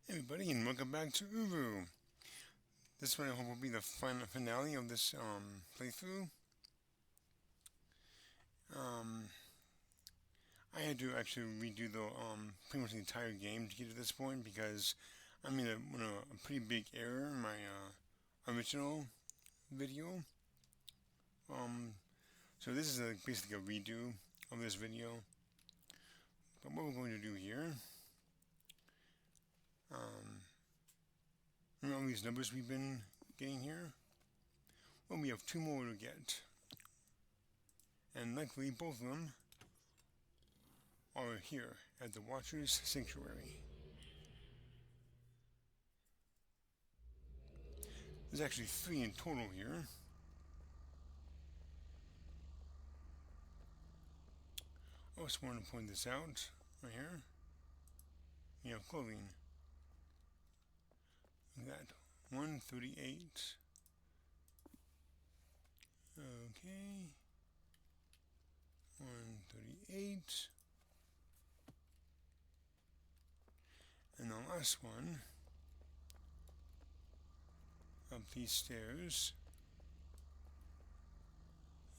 Everybody, and welcome back to Uru. This one I hope will be the final finale of this playthrough. Um, I had to actually redo the pretty much the entire game to get to this point because I made a pretty big error in my original video. Um, so this is basically a redo of this video. But what we're going to do here, um, remember all these numbers we've been getting here? Well, we have two more to get, and likely both of them are here at the Watcher's Sanctuary. There's actually three in total here. I just wanted to point this out right here. You have clothing. Look at that. 138. Okay. 138. And the last one up these stairs.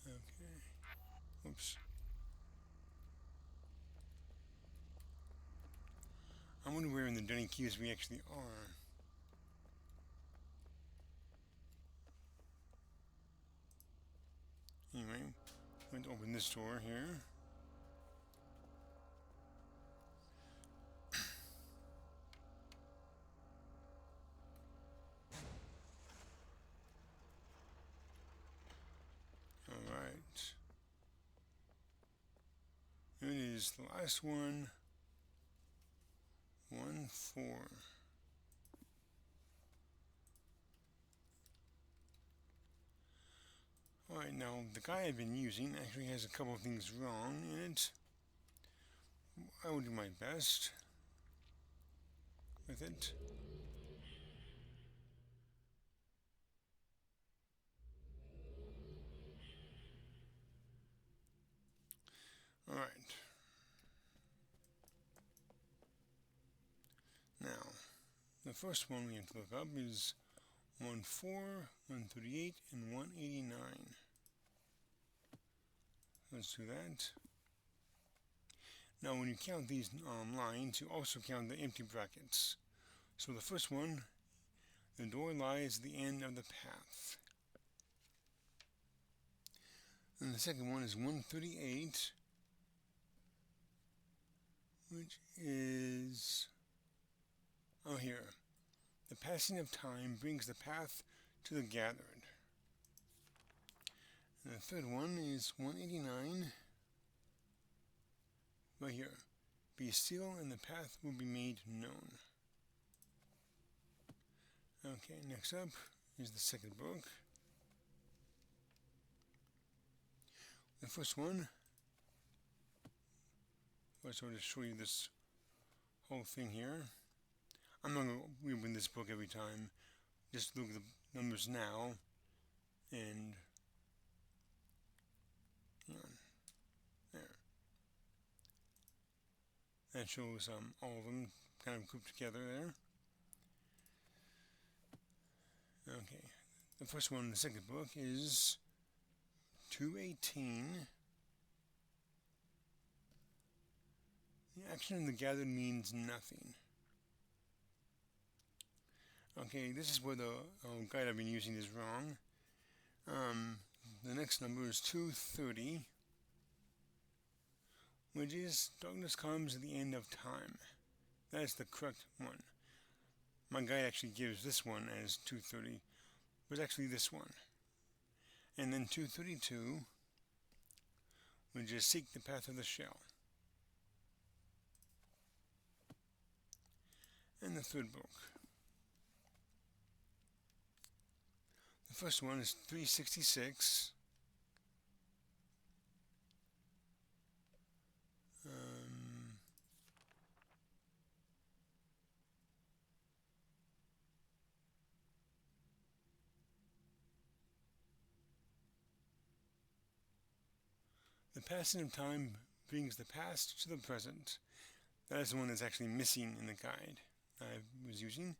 Okay. Oops. I wonder where in the Dunning Keys we actually are. Anyway, I'm going to open this door here. Alright. Here it is, the last one. 1-4. Alright, now the guy I've been using actually has a couple of things wrong in it. I will do my best with it. Alright. Now, the first one we have to look up is 1-4, 138, and 189. Let's do that. Now, when you count these lines, you also count the empty brackets. So the first one, the door lies at the end of the path. And the second one is 138, which is, oh here, the passing of time brings the path to the gathered. And the third one is 189, right here. Be still and the path will be made known. Okay, next up is the second book. The first one, first I'll just show you this whole thing here. I'm not going to reopen this book every time. Just look at the numbers now, and there. That shows all of them kind of grouped together there. Okay, the first one in the second book is 218. The action in the gathered means nothing. Okay, this is where the guide I've been using is wrong. The next number is 230, which is darkness comes at the end of time. That is the correct one. My guide actually gives this one as 230, but it's actually this one. And then 232, which is seek the path of the shell. And the third book. The first one is 366. The passing of time brings the past to the present. That is the one that's actually missing in the guide. I was using.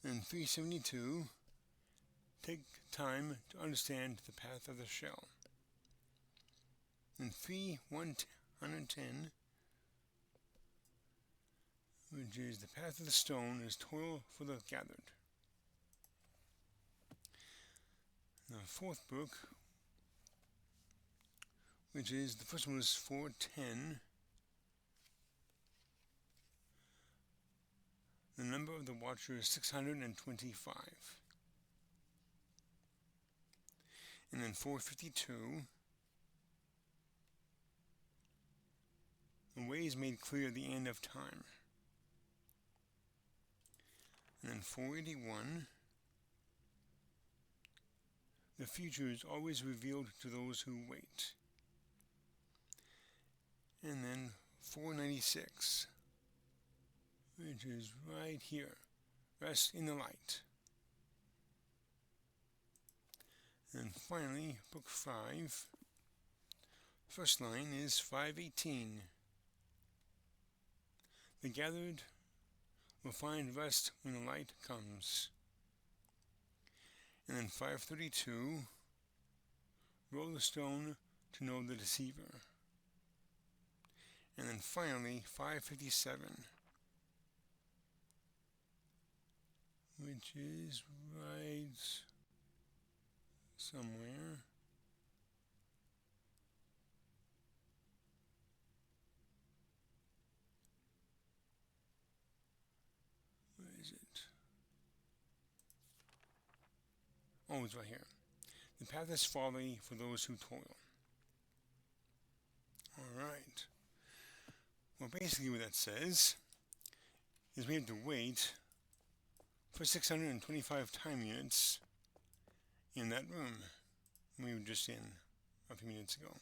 And 372, take time to understand the path of the shell. And 3:110, which is the path of the stone is toil for the gathered. The fourth book, which is the first one was 410. The number of the watcher is 625. And then 452, the way is made clear at the end of time. And then 481, the future is always revealed to those who wait. And then 496, which is right here, rest in the light. And finally, book 5, first line is 518. The gathered will find rest when the light comes. And then 532, roll the stone to know the deceiver. And then finally 557, which is right somewhere. Where is it? Oh, it's right here. The path is folly for those who toil. Alright. Well, basically what that says is we have to wait for 625 time units in that room we were just in a few minutes ago.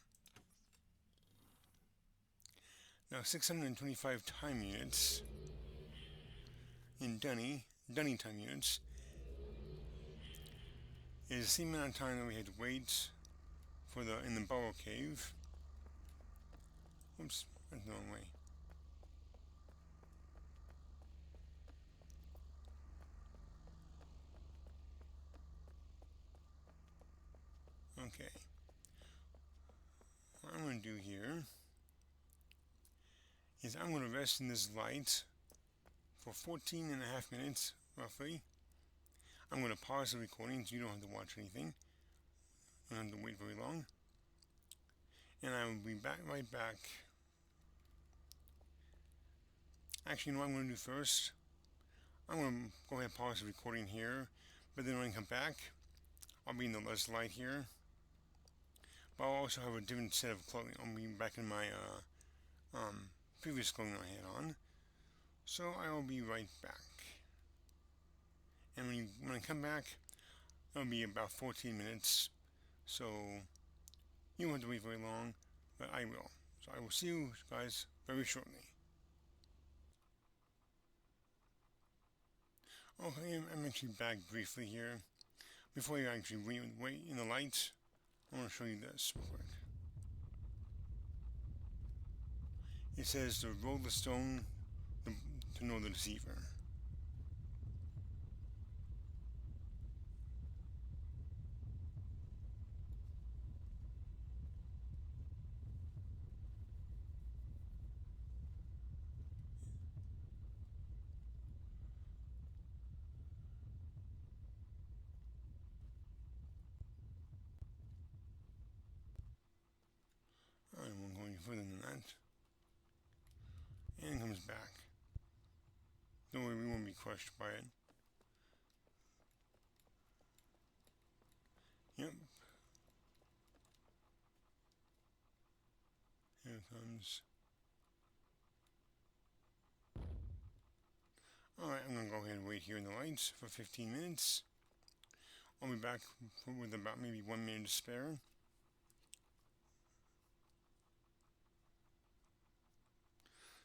Now 625 time units in Dunny time units is the same amount of time that we had to wait for in the Burrow Cave. Oops, that's the wrong way. Okay. What I'm going to do here is I'm going to rest in this light for 14 and a half minutes, roughly. I'm going to pause the recording so you don't have to watch anything. I don't have to wait very long. And I will be right back. Actually, you know what I'm going to do first? I'm going to go ahead and pause the recording here. But then when I come back, I'll be in the less light here. But I'll also have a different set of clothing. I'll be back in my previous clothing I had on. So I will be right back. And when I come back, it'll be about 14 minutes. So you won't have to wait very long, but I will. So I will see you guys very shortly. Okay, I'm actually back briefly here. Before you actually wait in the lights, I want to show you this real quick. It says to roll the stone to know the deceiver. I won't go any further than that. And it comes back. Don't worry, we won't be crushed by it. Yep. Here it comes. Alright, I'm going to go ahead and wait here in the lights for 15 minutes. I'll be back with about maybe 1 minute to spare.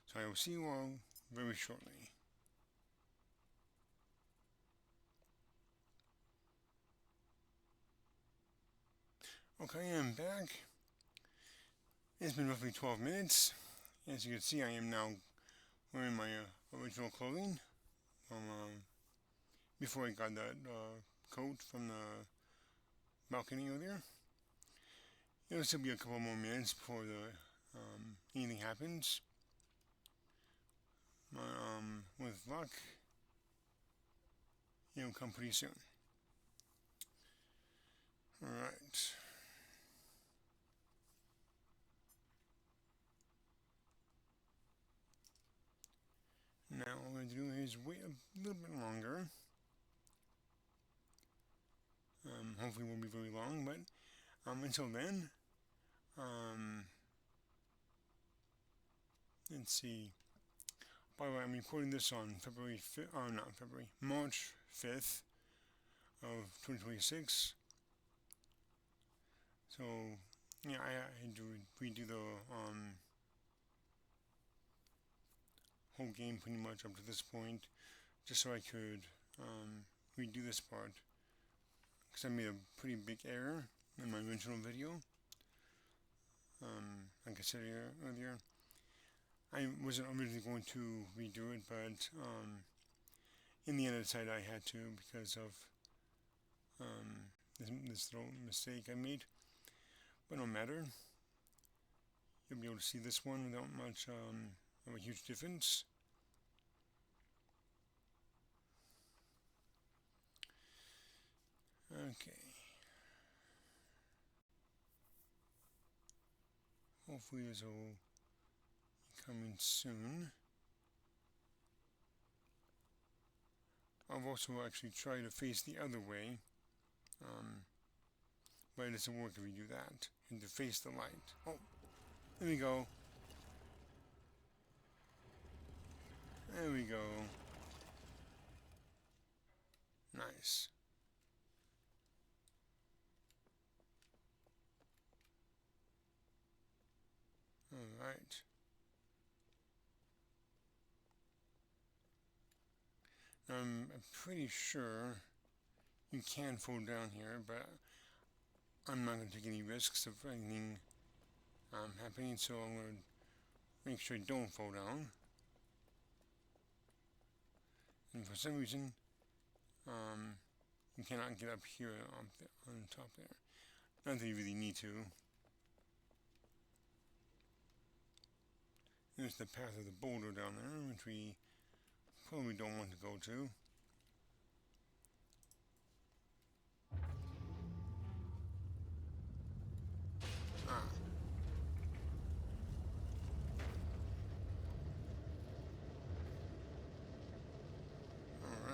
So I will see you all very shortly. Okay, I'm back. It's been roughly 12 minutes. As you can see, I am now wearing my original clothing from before I got that coat from the balcony earlier. It'll still be a couple more minutes before anything happens. With luck, it'll come pretty soon. Alright. Now what I'm going to do is wait a little bit longer. Hopefully it won't be very long, but until then, let's see. By the way, I'm recording this on March 5th of 2026. So, yeah, I had to redo the whole game pretty much up to this point, just so I could redo this part, because I made a pretty big error in my original video. Like I said earlier, I wasn't originally going to redo it, but in the end I decided I had to because of this little mistake I made. But no matter, you'll be able to see this one without much of a huge difference. Okay. Hopefully this will be coming soon. I've also actually tried to face the other way, but it doesn't work if you do that. And to face the light. Oh, there we go. There we go. Nice. Alright. I'm pretty sure you can fall down here, but I'm not going to take any risks of anything happening, so I'm going to make sure I don't fall down. And for some reason, you cannot get up here on top there. Not that you really need to. There's the path of the boulder down there, which we probably don't want to go to.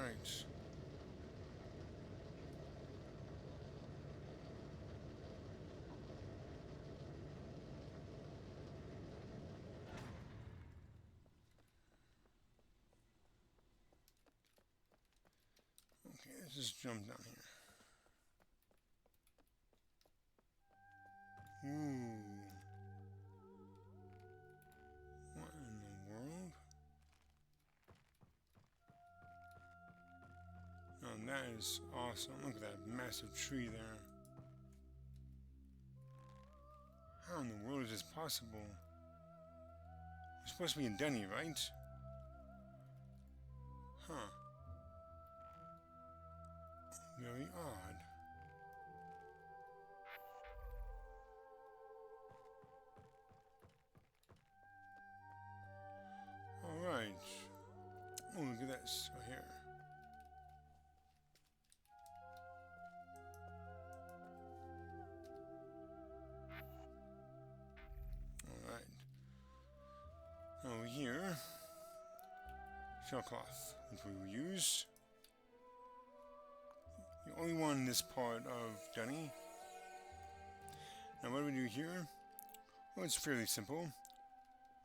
Alright. Okay, let's just jump down here. Ooh. What in the world? Oh, that is awesome. Look at that massive tree there. How in the world is this possible? We're supposed to be in Denny, right? Huh. Very odd. Alright. Oh, look at this right here. Alright. Over here, shell cloth, which we will use. The only one in this part of Dunny. Now what do we do here? Well, it's fairly simple.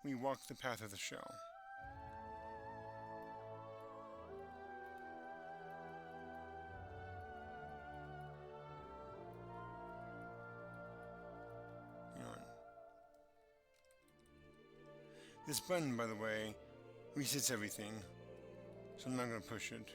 We walk the path of the shell. This button, by the way, resets everything, so I'm not going to push it.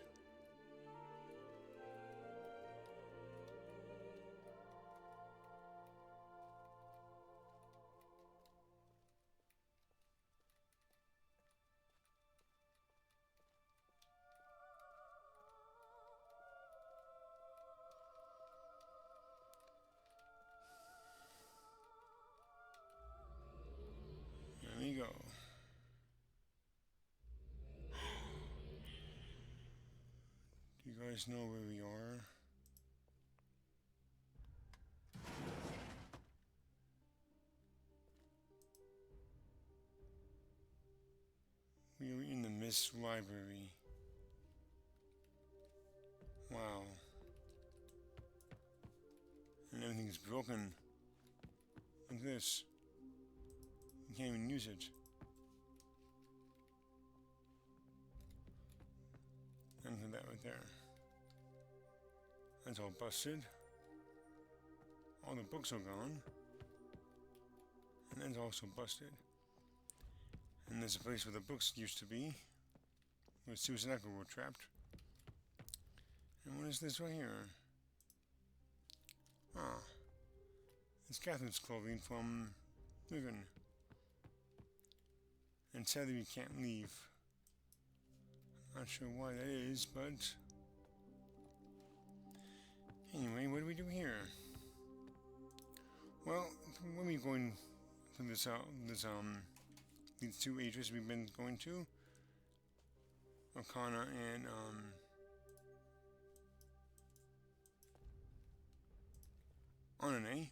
Do you guys know where we are? We are in the Mist Library. Wow. And everything's broken. Look at this. You can't even use it. And look at that right there. That's all busted. All the books are gone. And that's also busted. And there's a place where the books used to be, where Susan and Echo were trapped. And what is this right here? Ah, it's Catherine's clothing from Riven. And sadly we can't leave. Not sure why that is, but anyway, what do we do here? Well, when we're going to these two ages we've been going to, Arcana and Onane,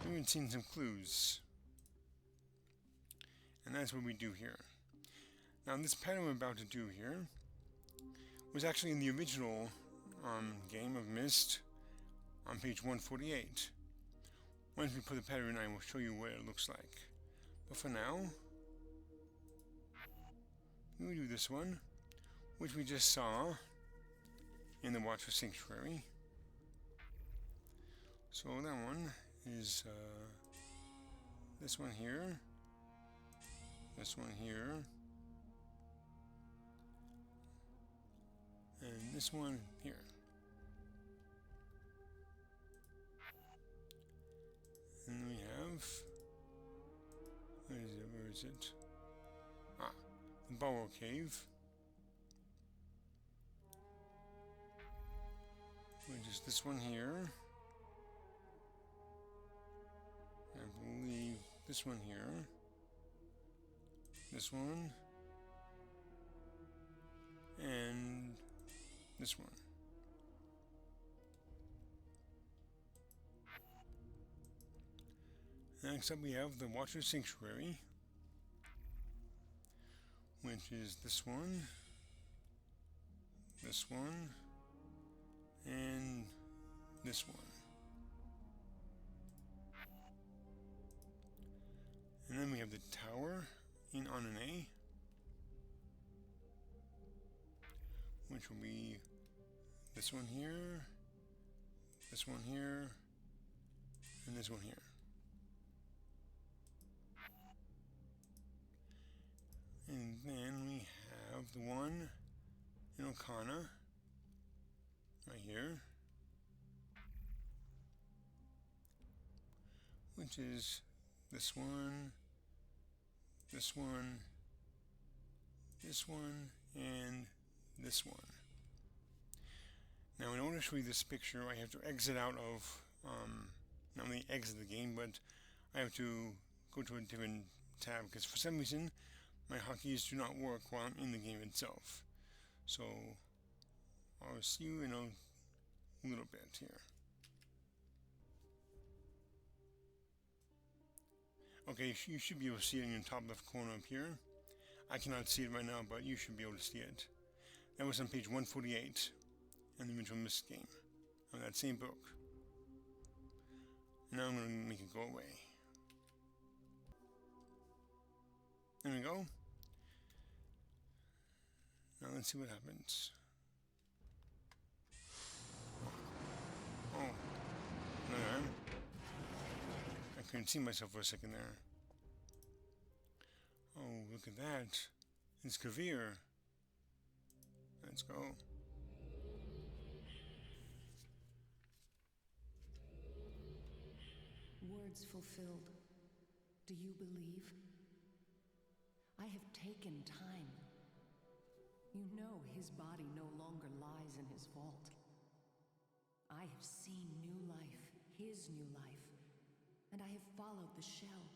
we've been seeing some clues, and that's what we do here. Now, this pattern we're about to do here was actually in the original game of Mist on page 148. Once we put the pattern in, I will show you what it looks like. But for now, we do this one, which we just saw in the Watcher Sanctuary. So that one is this one here, this one here, and this one here. And we have, where is it? Ah, the Borrow Cave, which is this one here. I believe this one here, this one, and this one. Next up we have the Watcher Sanctuary, which is this one, and this one. And then we have the Tower in Onane, which will be this one here, this one here, and this one here. And then we have the one in Arcana, right here, which is this one, this one, this one, and this one. Now, in order to show you this picture, I have to exit out of, not only exit the game, but I have to go to a different tab, because for some reason, my hotkeys do not work while I'm in the game itself. So, I'll see you in a little bit here. Okay, you should be able to see it in the top left corner up here. I cannot see it right now, but you should be able to see it. That was on page 148 in the original Mist game, of that same book. Now I'm going to make it go away. There we go. Now let's see what happens. Oh, there I am. I couldn't see myself for a second there. Oh, look at that. It's Kavir. Let's go. Words fulfilled. Do you believe? I have taken time. You know his body no longer lies in his vault. I have seen new life, his new life, and I have followed the shell.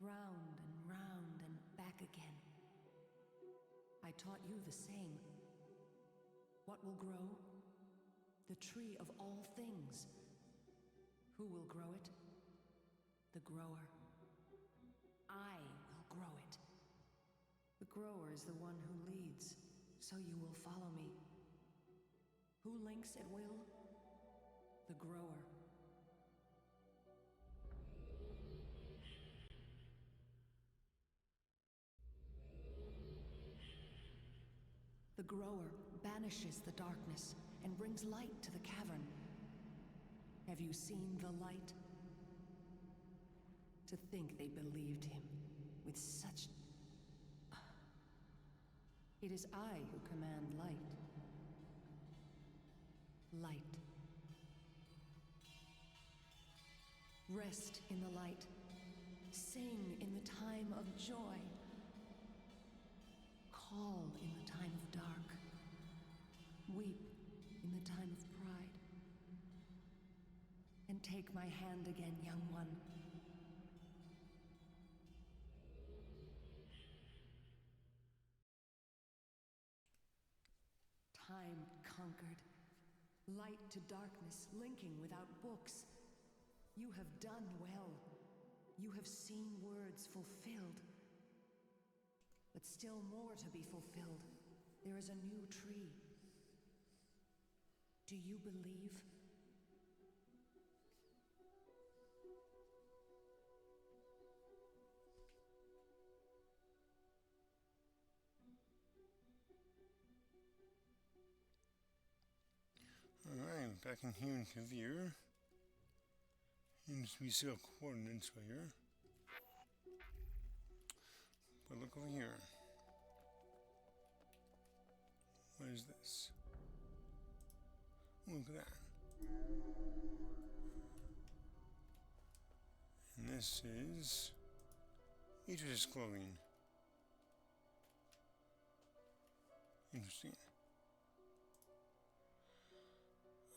round and back again. I taught you the same. What will grow? The tree of all things. Who will grow it? The grower. I will grow it. The grower is the one who leads, so you will follow me. Who links at will? The grower. The grower banishes the darkness and brings light to the cavern. Have you seen the light? To think they believed him with such... It is I who command light. Light. Rest in the light. Sing in the time of joy. Call in the time of dark. Weep in the time of pride. And take my hand again, young one. Time conquered. Light to darkness, linking without books. You have done well. You have seen words fulfilled. But still more to be fulfilled. There is a new tree. Do you believe? Alright, back in here in Kavir. And we see our coordinates right here. But look over here. What is this? Look at that. And this is Yeesha's clothing. Interesting.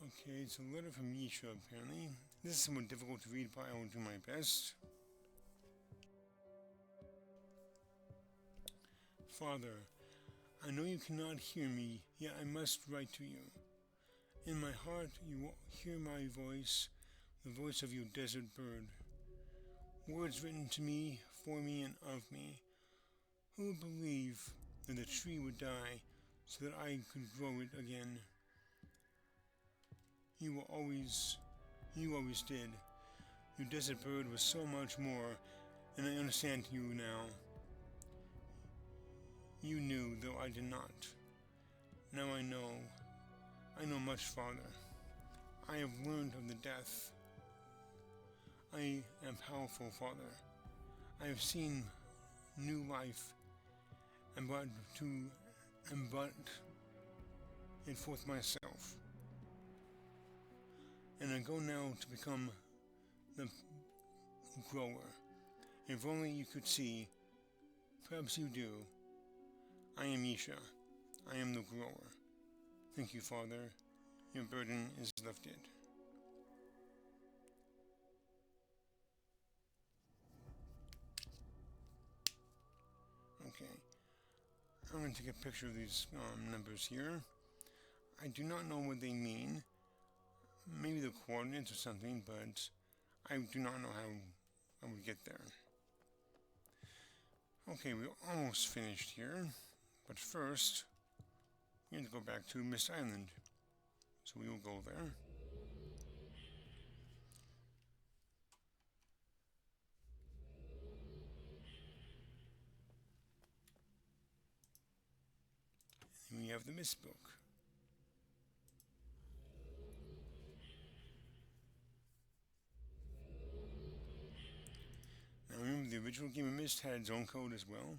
Okay, it's a letter from Yeesha apparently. This is somewhat difficult to read, but I will do my best. Father, I know you cannot hear me, yet I must write to you. In my heart you will hear my voice, the voice of your desert bird. Words written to me, for me, and of me. Who would believe that the tree would die so that I could grow it again? You always did. Your desert bird was so much more, and I understand you now. You knew, though I did not. Now I know much, Father. I have learned of the death. I am powerful, Father. I have seen new life, and brought it forth myself. And I go now to become the grower. If only you could see, perhaps you do. I am Yeesha. I am the grower. Thank you, Father. Your burden is lifted. Okay. I'm going to take a picture of these numbers here. I do not know what they mean. Maybe the coordinates or something, but I do not know how I would get there. Okay, we're almost finished here. But first, we have to go back to Mist Island. So we will go there. And we have the Mist book. Now remember, the original game of Mist had its own code as well.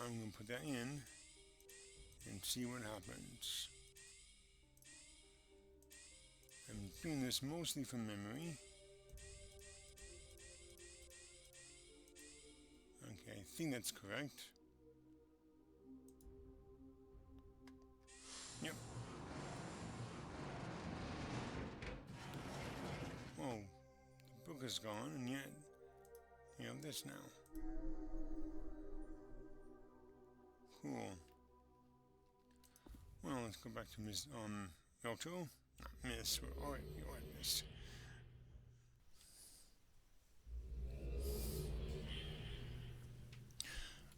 I'm going to put that in and see what happens. I'm doing this mostly from memory. Okay, I think that's correct. Yep. Whoa, book is gone, and yet you have this now. Cool. Well, let's go back to Miss Velto. Not Miss. Alright, you are Miss.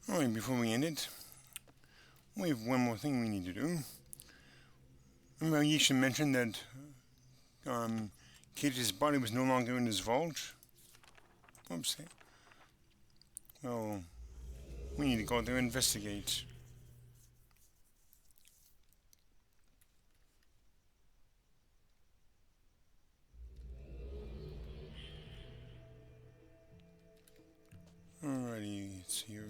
Alright, before we end it, we have one more thing we need to do. Remember Yeesha mentioned that Cage's body was no longer in his vault? Oops. Well, we need to go there and investigate. Alrighty, it's here.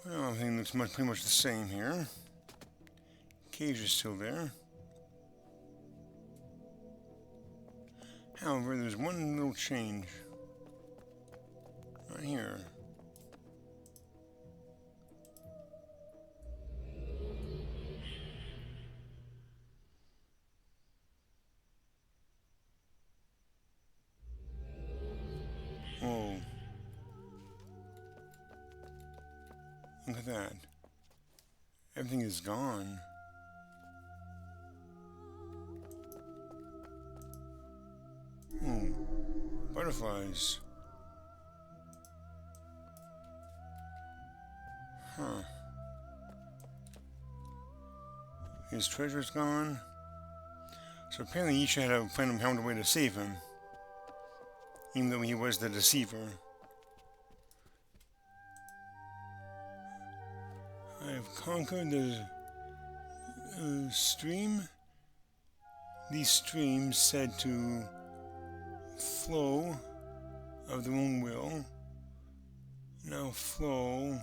Well, everything looks pretty much the same here. Cage is still there. However, there's one little change. Right here. Whoa. Look at that. Everything is gone. Ooh. Butterflies. Huh. His treasure's gone. So apparently Yeesha had a plan of found a way to save him. Even though he was the deceiver. I have conquered the stream. These streams said to flow of their own will. Now flow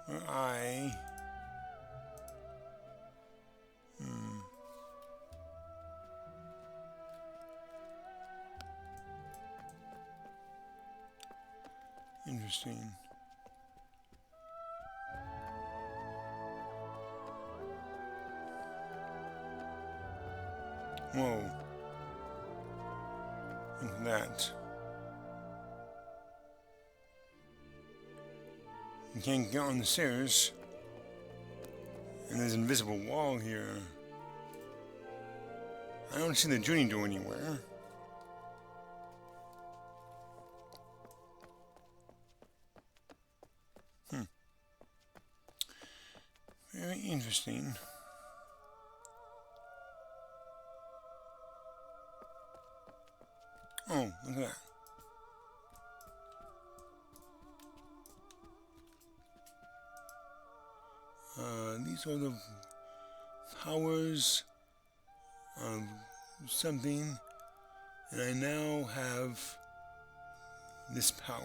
where I Interesting. Whoa. Look at that. You can't get on the stairs. And there's an invisible wall here. I don't see the journey door anywhere. Very interesting. Oh, look at that. These are the powers of something, and I now have this power.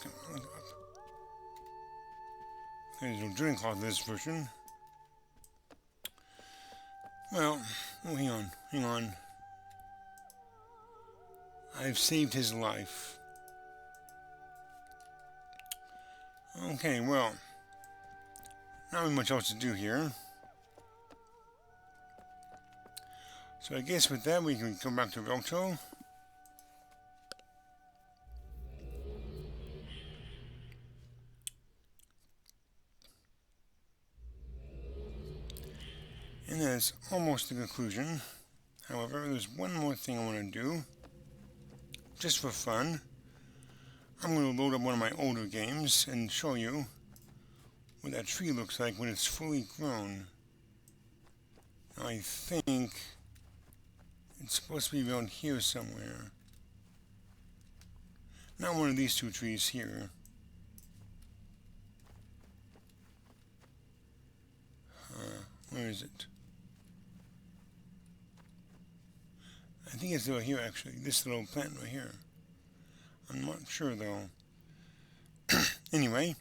Come on, look up. There's no drink off this version. Well, oh, hang on. I've saved his life. Okay, well, not really much else to do here. So I guess with that we can come back to Velto. And that's almost the conclusion. However, there's one more thing I want to do. Just for fun. I'm going to load up one of my older games and show you what that tree looks like when it's fully grown. Now, I think it's supposed to be around here somewhere. Not one of these two trees here. Where is it? I think it's over here actually, this little plant right here. I'm not sure though. Anyway,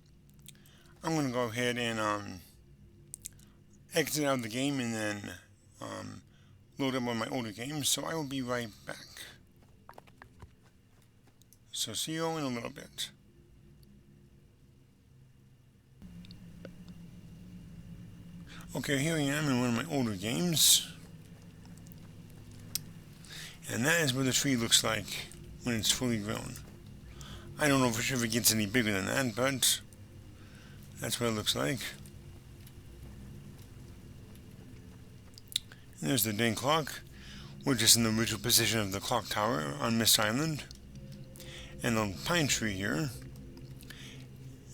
I'm going to go ahead and exit out of the game and then load up one of my older games, so I will be right back. So see you in a little bit. Okay, here I am in one of my older games. And that is what the tree looks like when it's fully grown. I don't know for sure if it gets any bigger than that, but that's what it looks like. And there's the dang clock. We're just in the original position of the clock tower on Mist Island. And the pine tree here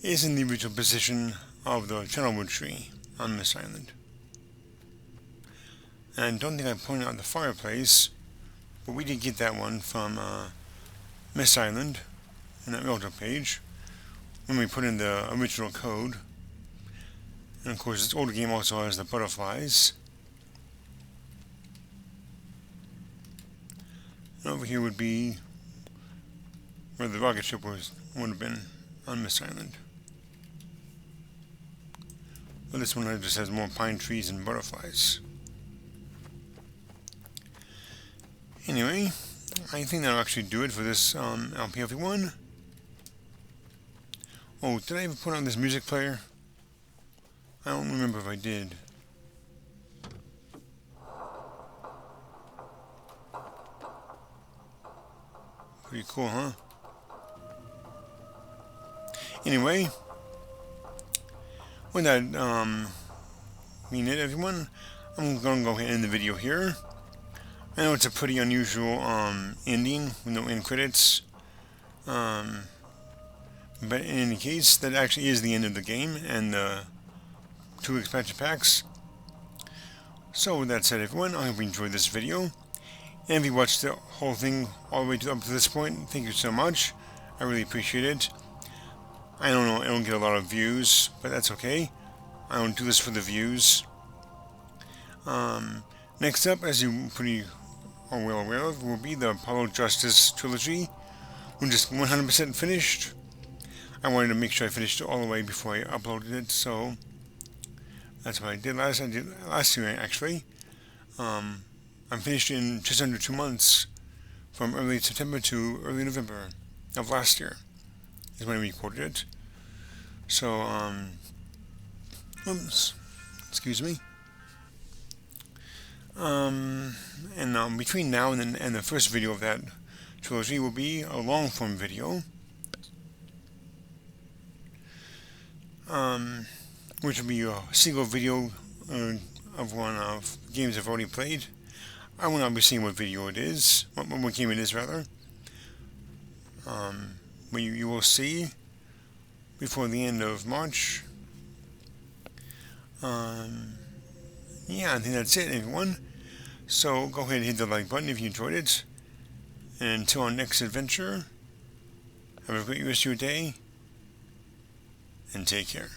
is in the original position of the channelwood tree on Mist Island. And I don't think I pointed out the fireplace, but we did get that one from Mist Island in that realtor page when we put in the original code. And of course, this older game also has the butterflies. And over here would be where the rocket ship would have been on Mist Island. But this one just has more pine trees and butterflies. Anyway, I think that'll actually do it for this LP everyone. Oh, did I ever put on this music player? I don't remember if I did. Pretty cool, huh? Anyway, with that being it, everyone, I'm gonna go ahead and end the video here. I know it's a pretty unusual ending with no end credits, but in any case, that actually is the end of the game and the 2 expansion packs. So with that said, everyone, I hope you enjoyed this video. And if you watched the whole thing all the way up to this point, thank you so much. I really appreciate it. I don't know, I don't get a lot of views, but that's okay. I don't do this for the views. Next up, as you pretty are well aware of, will be the Apollo Justice trilogy. We're just 100% finished. I wanted to make sure I finished it all the way before I uploaded it, so that's what I did last year actually. I'm finished in just under 2 months, from early September to early November of last year is when we recorded it. So, oops, excuse me. And between now and the first video of that trilogy will be a long form video, which will be a single video of one of games I've already played. I will not be seeing what video it is, what game it is rather. But you will see before the end of March. Yeah, I think that's it, everyone. So go ahead and hit the like button if you enjoyed it. And until our next adventure, have a great rest of your day, and take care.